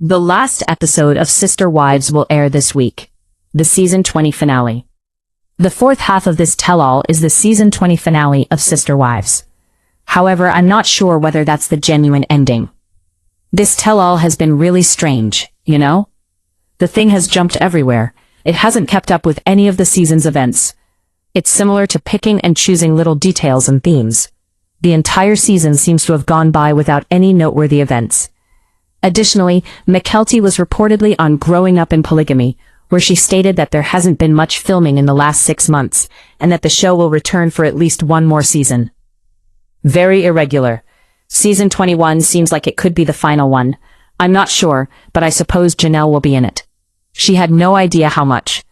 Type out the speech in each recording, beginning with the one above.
The last episode of Sister Wives will air this week. The season 20 finale. The fourth half of this tell-all is the season 20 finale of Sister Wives. However, I'm not sure whether that's the genuine ending. This tell-all has been really strange, you know? The thing has jumped everywhere. It hasn't kept up with any of the season's events. It's similar to picking and choosing little details and themes. The entire season seems to have gone by without any noteworthy events. Additionally, McKelty was reportedly on Growing Up in Polygamy, where she stated that there hasn't been much filming in the last 6 months, and that the show will return for at least one more season. Very irregular. Season 21 seems like it could be the final one. I'm not sure, but I suppose Janelle will be in it. She had no idea how much.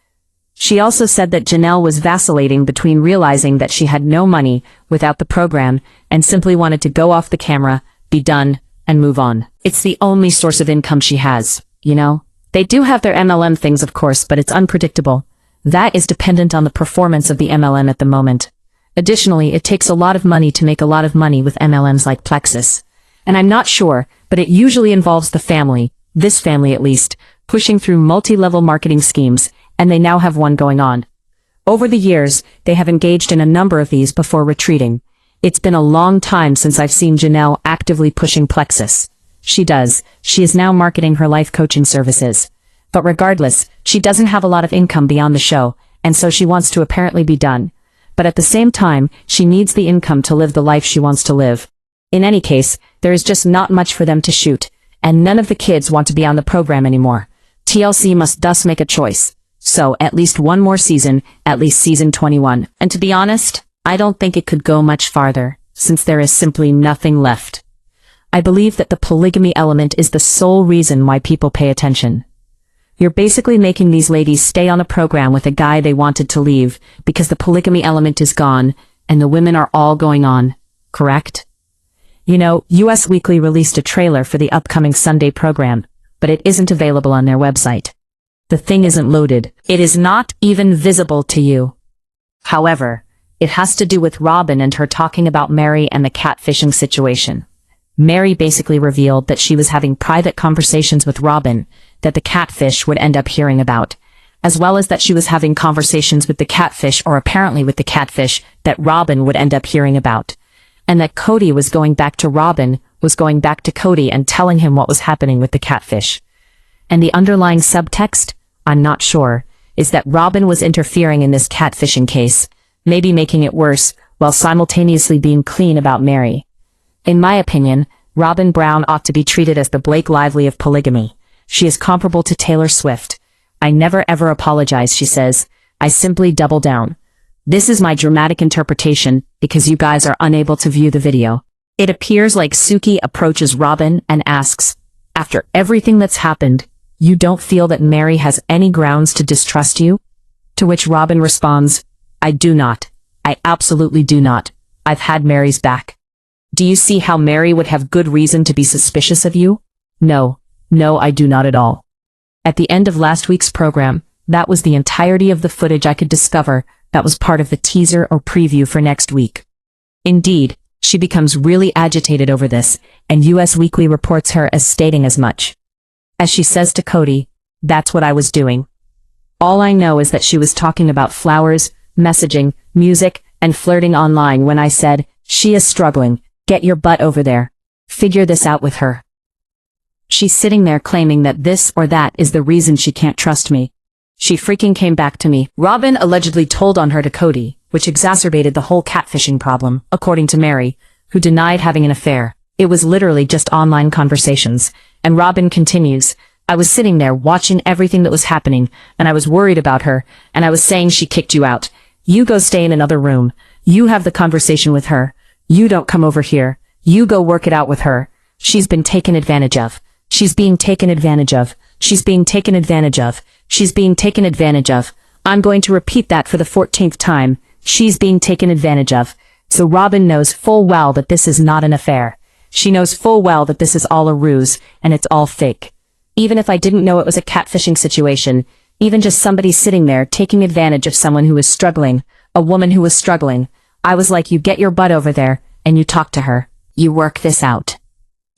She also said that Janelle was vacillating between realizing that she had no money without the program and simply wanted to go off the camera, be done, and move on. It's the only source of income she has, you know? They do have their MLM things, of course, but it's unpredictable. That is dependent on the performance of the MLM at the moment. Additionally, it takes a lot of money to make a lot of money with MLMs like Plexus. And I'm not sure, but it usually involves the family, this family at least, pushing through multi-level marketing schemes, and they now have one going on. Over the years, they have engaged in a number of these before retreating. It's been a long time since I've seen Janelle actively pushing Plexus. She is now marketing her life coaching services. But regardless, she doesn't have a lot of income beyond the show, and so she wants to apparently be done. But at the same time, she needs the income to live the life she wants to live. In any case, there is just not much for them to shoot, and none of the kids want to be on the program anymore. TLC must thus make a choice. So, at least one more season, at least season 21. And to be honest, I don't think it could go much farther, since there is simply nothing left. I believe that the polygamy element is the sole reason why people pay attention. You're basically making these ladies stay on a program with a guy they wanted to leave, because the polygamy element is gone, and the women are all going on, correct? You know, US Weekly released a trailer for the upcoming Sunday program, but it isn't available on their website. The thing isn't loaded. It is not even visible to you. However, it has to do with Robyn and her talking about Meri and the catfishing situation. Meri basically revealed that she was having private conversations with Robyn that the catfish would end up hearing about, as well as that she was having conversations with the catfish, or apparently with the catfish, that Robyn would end up hearing about, and that Kody was going back to Robyn, was going back to Kody and telling him what was happening with the catfish. And the underlying subtext, I'm not sure, is that Robyn was interfering in this catfishing case, maybe making it worse, while simultaneously being clean about Meri. In my opinion, Robyn Brown ought to be treated as the Blake Lively of polygamy. She is comparable to Taylor Swift. I never ever apologize, she says. I simply double down. This is my dramatic interpretation, because you guys are unable to view the video. It appears like Suki approaches Robyn and asks, after everything that's happened, you don't feel that Meri has any grounds to distrust you? To which Robyn responds, I do not. I absolutely do not. I've had Meri's back. Do you see how Meri would have good reason to be suspicious of you? No, I do not at all. At the end of last week's program, that was the entirety of the footage I could discover that was part of the teaser or preview for next week. Indeed, she becomes really agitated over this, and US Weekly reports her as stating as much. As she says to Kody, that's what I was doing. All I know is that she was talking about flowers, messaging, music, and flirting online when I said, she is struggling. Get your butt over there. Figure this out with her. She's sitting there claiming that this or that is the reason she can't trust me. She freaking came back to me. Robyn allegedly told on her to Kody, which exacerbated the whole catfishing problem, according to Meri, who denied having an affair. It was literally just online conversations. And Robyn continues, I was sitting there watching everything that was happening, and I was worried about her, and I was saying she kicked you out. You go stay in another room. You have the conversation with her. You don't come over here. You go work it out with her. She's been taken advantage of. She's being taken advantage of. She's being taken advantage of. She's being taken advantage of. I'm going to repeat that for the 14th time. She's being taken advantage of. So Robyn knows full well that this is not an affair. She knows full well that this is all a ruse, and it's all fake. Even if I didn't know it was a catfishing situation, even just somebody sitting there taking advantage of someone who was struggling, a woman who was struggling, I was like, you get your butt over there, and you talk to her. You work this out.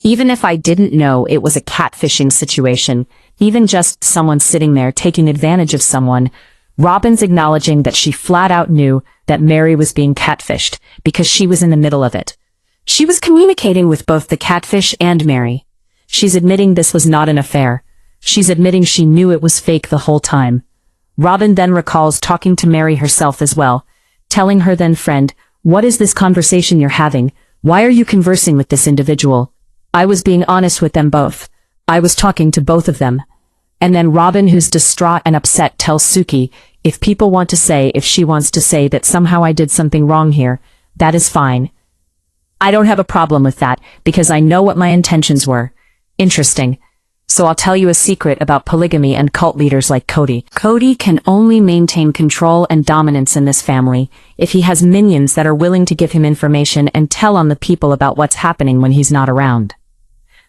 Even if I didn't know it was a catfishing situation, even just someone sitting there taking advantage of someone, Robyn's acknowledging that she flat out knew that Meri was being catfished because she was in the middle of it. She was communicating with both the catfish and Meri. She's admitting this was not an affair. She's admitting she knew it was fake the whole time. Robyn then recalls talking to Meri herself as well, telling her then friend, "What is this conversation you're having? Why are you conversing with this individual?" I was being honest with them both. I was talking to both of them. And then Robyn, who's distraught and upset, tells Suki, if people want to say, if she wants to say that somehow I did something wrong here, that is fine. I don't have a problem with that, because I know what my intentions were. Interesting. So I'll tell you a secret about polygamy and cult leaders like Kody. Kody can only maintain control and dominance in this family if he has minions that are willing to give him information and tell on the people about what's happening when he's not around.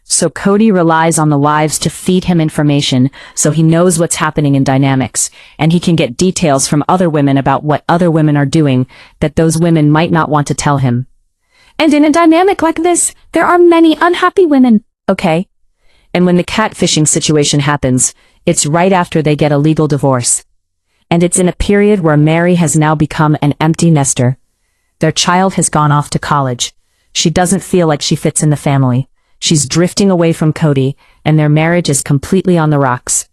So Kody relies on the wives to feed him information so he knows what's happening in dynamics, and he can get details from other women about what other women are doing that those women might not want to tell him. And in a dynamic like this, there are many unhappy women, okay? And when the catfishing situation happens, it's right after they get a legal divorce. And it's in a period where Meri has now become an empty nester. Their child has gone off to college. She doesn't feel like she fits in the family. She's drifting away from Kody, and their marriage is completely on the rocks.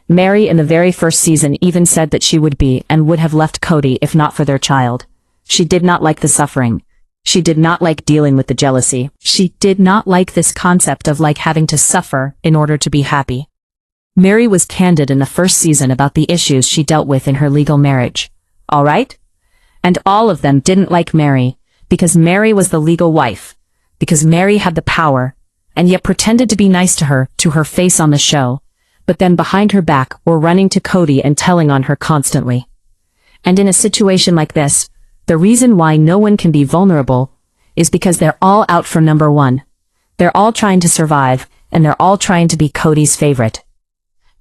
Meri in the very first season even said that she would be and would have left Kody if not for their child. She did not like the suffering. She did not like dealing with the jealousy. She did not like this concept of like having to suffer in order to be happy. Meri was candid in the first season about the issues she dealt with in her legal marriage. All right? And all of them didn't like Meri, because Meri was the legal wife, because Meri had the power, and yet pretended to be nice to her face on the show, but then behind her back were running to Kody and telling on her constantly. And in a situation like this, the reason why no one can be vulnerable is because they're all out for number one. They're all trying to survive, and they're all trying to be Kody's favorite.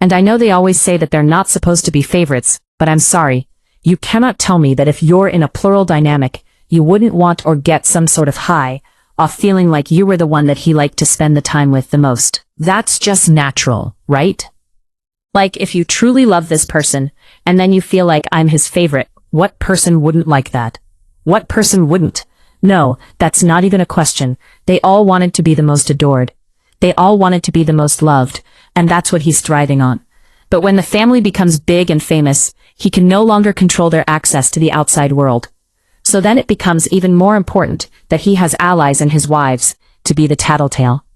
And I know they always say that they're not supposed to be favorites, but I'm sorry, you cannot tell me that if you're in a plural dynamic, you wouldn't want or get some sort of high off feeling like you were the one that he liked to spend the time with the most. That's just natural, right? Like if you truly love this person, and then you feel like I'm his favorite, what person wouldn't like that? What person wouldn't? No, that's not even a question. They all wanted to be the most adored. They all wanted to be the most loved, and that's what he's thriving on. But when the family becomes big and famous, he can no longer control their access to the outside world. So then it becomes even more important that he has allies and his wives to be the tattletale.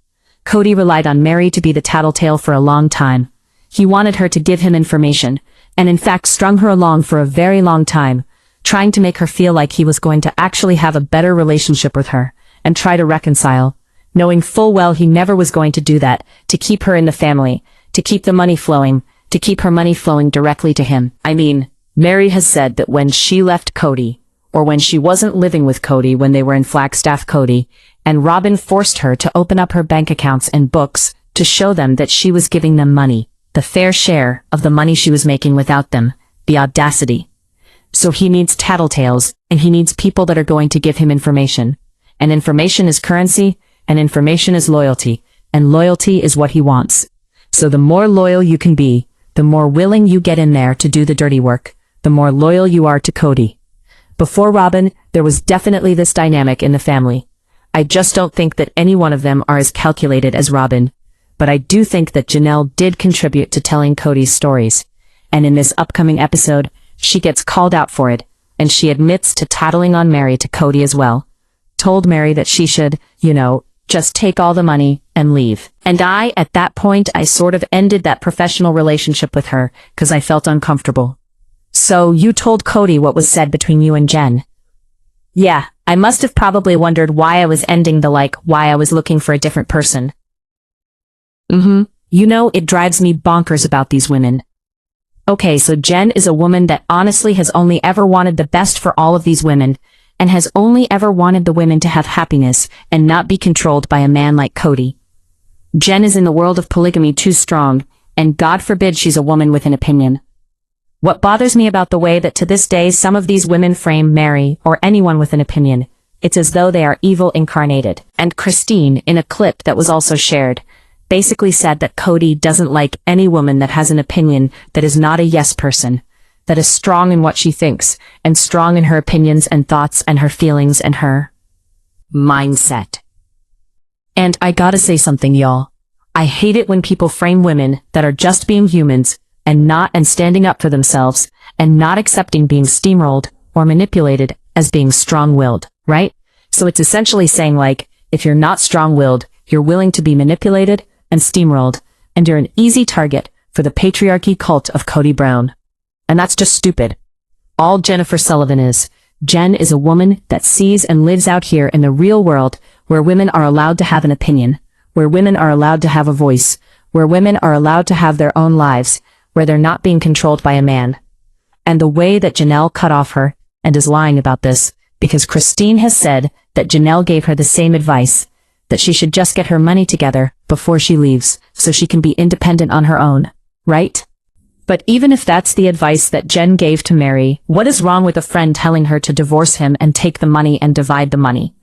Kody relied on Meri to be the tattletale for a long time. He wanted her to give him information, and in fact strung her along for a very long time, trying to make her feel like he was going to actually have a better relationship with her, and try to reconcile, knowing full well he never was going to do that, to keep her in the family, to keep the money flowing, to keep her money flowing directly to him. I mean, Meri has said that when she left Kody, or when she wasn't living with Kody when they were in Flagstaff Kody, and Robyn forced her to open up her bank accounts and books to show them that she was giving them money, the fair share of the money she was making without them, the audacity. So he needs tattletales, and he needs people that are going to give him information. And information is currency, and information is loyalty, and loyalty is what he wants. So the more loyal you can be, the more willing you get in there to do the dirty work, the more loyal you are to Kody. Before Robyn, there was definitely this dynamic in the family. I just don't think that any one of them are as calculated as Robyn. But I do think that Janelle did contribute to telling Kody's stories. And in this upcoming episode, she gets called out for it, and she admits to tattling on Meri to Kody as well. Told Meri that she should, just take all the money and leave. And at that point, I sort of ended that professional relationship with her, because I felt uncomfortable. So you told Kody what was said between you and Jen? Yeah, I must have probably wondered why I was ending why I was looking for a different person. It drives me bonkers about these women. Okay, so Jen is a woman that honestly has only ever wanted the best for all of these women, and has only ever wanted the women to have happiness and not be controlled by a man like Kody. Jen is in the world of polygamy too strong, and God forbid she's a woman with an opinion. What bothers me about the way that to this day some of these women frame Meri, or anyone with an opinion, It's as though they are evil incarnated. And Christine, in a clip that was also shared, basically said that Kody doesn't like any woman that has an opinion that is not a yes person, that is strong in what she thinks, and strong in her opinions and thoughts and her feelings and her mindset. And I gotta say something, y'all. I hate it when people frame women that are just being humans and standing up for themselves and not accepting being steamrolled or manipulated as being strong-willed, right? So it's essentially saying like, if you're not strong-willed, you're willing to be manipulated and steamrolled, and you're an easy target for the patriarchy cult of Kody Brown. And that's just stupid. All Jennifer Sullivan is. Jen is a woman that sees and lives out here in the real world where women are allowed to have an opinion, where women are allowed to have a voice, where women are allowed to have their own lives, where they're not being controlled by a man. And the way that Janelle cut off her, and is lying about this, because Christine has said that Janelle gave her the same advice, that she should just get her money together before she leaves, so she can be independent on her own, right? But even if that's the advice that Jen gave to Meri, what is wrong with a friend telling her to divorce him and take the money and divide the money?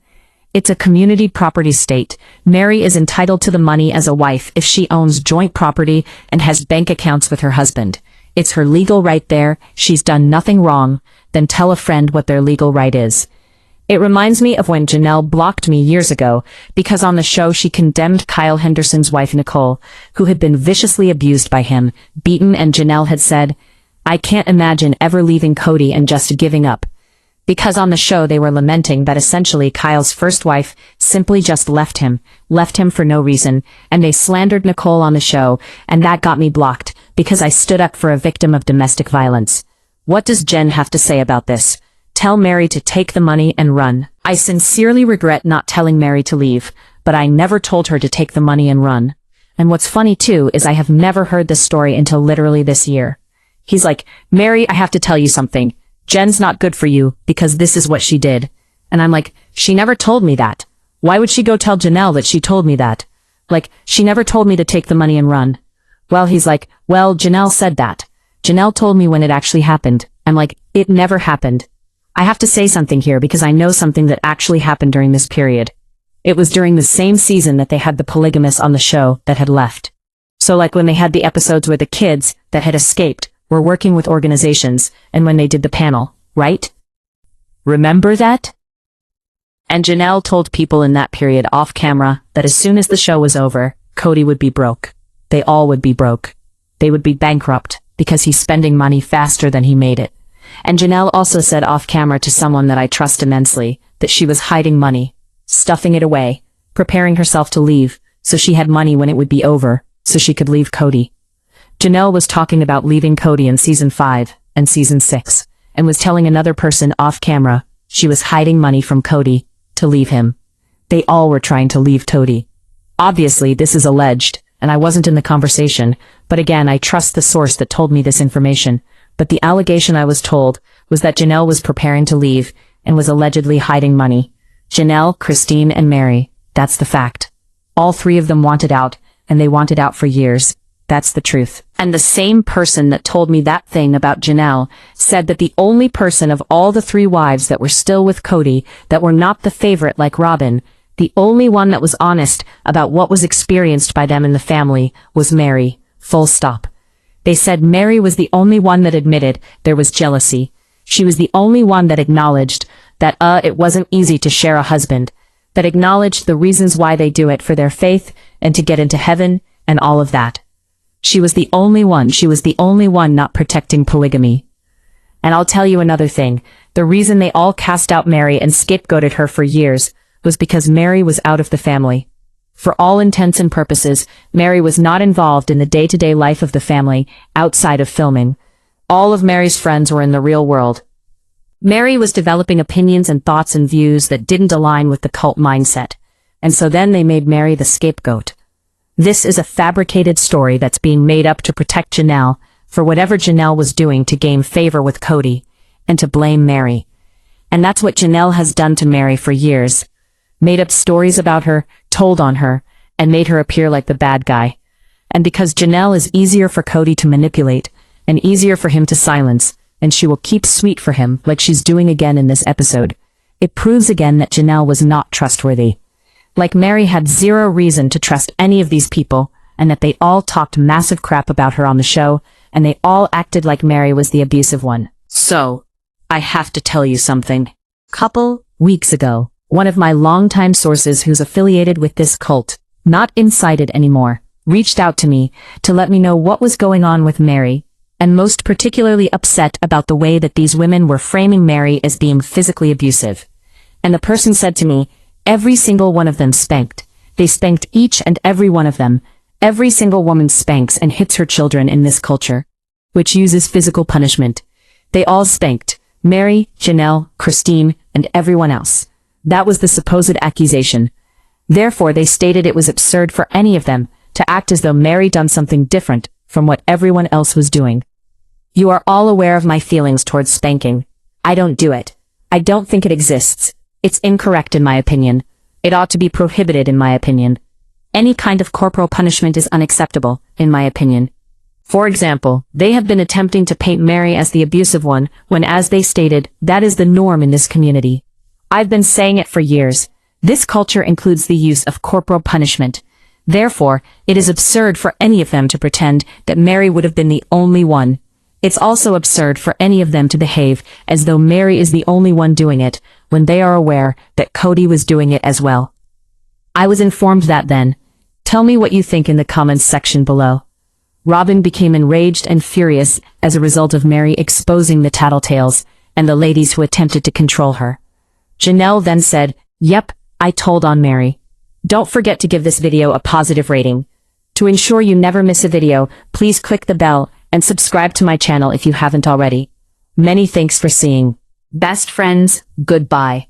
It's a community property state. Meri is entitled to the money as a wife if she owns joint property and has bank accounts with her husband. It's her legal right there. She's done nothing wrong. Then tell a friend what their legal right is. It reminds me of when Janelle blocked me years ago because on the show she condemned Kyle Henderson's wife Nicole, who had been viciously abused by him, beaten, and Janelle had said, "I can't imagine ever leaving Kody and just giving up." Because on the show they were lamenting that essentially Kyle's first wife simply just left him for no reason, and they slandered Nicole on the show, and that got me blocked because I stood up for a victim of domestic violence. What does Jen have to say about this? Tell Meri to take the money and run. I sincerely regret not telling Meri to leave, but I never told her to take the money and run. And what's funny too is I have never heard this story until literally this year. He's like, "Meri, I have to tell you something. Jen's not good for you because this is what she did." And I'm like, she never told me that. Why would she go tell Janelle that she told me that? Like, she never told me to take the money and run. Well, he's like, well, Janelle said that. Janelle told me when it actually happened. I'm like, it never happened. I have to say something here because I know something that actually happened during this period. It was during the same season that they had the polygamists on the show that had left. So like when they had the episodes where the kids that had escaped were working with organizations, and when they did the panel, right? Remember that? And Janelle told people in that period off camera that as soon as the show was over, Kody would be broke. They all would be broke. They would be bankrupt because he's spending money faster than he made it. And Janelle also said off camera to someone that I trust immensely that she was hiding money, stuffing it away, preparing herself to leave, so she had money when it would be over, so she could leave Kody. Janelle was talking about leaving Kody in season 5 and season 6, and was telling another person off camera she was hiding money from Kody to leave him. They all were trying to leave Kody. Obviously, this is alleged, and I wasn't in the conversation, but again, I trust the source that told me this information. But the allegation I was told was that Janelle was preparing to leave and was allegedly hiding money. Janelle, Christine, and Meri. That's the fact. All three of them wanted out, and they wanted out for years. That's the truth. And the same person that told me that thing about Janelle said that the only person of all the 3 wives that were still with Kody that were not the favorite like Robyn, the only one that was honest about what was experienced by them in the family was Meri. Full stop. They said Meri was the only one that admitted there was jealousy. She was the only one that acknowledged that it wasn't easy to share a husband, that acknowledged the reasons why they do it for their faith and to get into heaven and all of that. She was the only one not protecting polygamy. And I'll tell you another thing. The reason they all cast out Meri and scapegoated her for years was because Meri was out of the family. For all intents and purposes, Meri was not involved in the day-to-day life of the family outside of filming. All of Meri's friends were in the real world. Meri was developing opinions and thoughts and views that didn't align with the cult mindset. And so then they made Meri the scapegoat. This is a fabricated story that's being made up to protect Janelle for whatever Janelle was doing to gain favor with Kody and to blame Meri. And that's what Janelle has done to Meri for years. Made up stories about her, told on her, and made her appear like the bad guy. And because Janelle is easier for Kody to manipulate, and easier for him to silence, and she will keep sweet for him like she's doing again in this episode, It proves again that Janelle was not trustworthy. Like Meri had zero reason to trust any of these people, and that they all talked massive crap about her on the show, and they all acted like Meri was the abusive one. So, I have to tell you something. Couple weeks ago, one of my longtime sources who's affiliated with this cult, not incited anymore, reached out to me to let me know what was going on with Meri, and most particularly upset about the way that these women were framing Meri as being physically abusive. And the person said to me, every single one of them spanked. They spanked each and every one of them. Every single woman spanks and hits her children in this culture, which uses physical punishment. They all spanked. Meri, Janelle, Christine, and everyone else. That was the supposed accusation. Therefore, they stated it was absurd for any of them to act as though Meri done something different from what everyone else was doing. You are all aware of my feelings towards spanking. I don't do it. I don't think it exists. It's incorrect in my opinion. It ought to be prohibited in my opinion. Any kind of corporal punishment is unacceptable, in my opinion. For example, they have been attempting to paint Meri as the abusive one, when as they stated, that is the norm in this community. I've been saying it for years. This culture includes the use of corporal punishment. Therefore, it is absurd for any of them to pretend that Meri would have been the only one. It's also absurd for any of them to behave as though Meri is the only one doing it, when they are aware that Kody was doing it as well. I was informed that then. Tell me what you think in the comments section below. Robyn became enraged and furious as a result of Meri exposing the tattletales and the ladies who attempted to control her. Janelle then said, "Yep, I told on Meri. Don't forget to give this video a positive rating. To ensure you never miss a video, please click the bell and subscribe to my channel if you haven't already. Many thanks for seeing. Best friends, goodbye."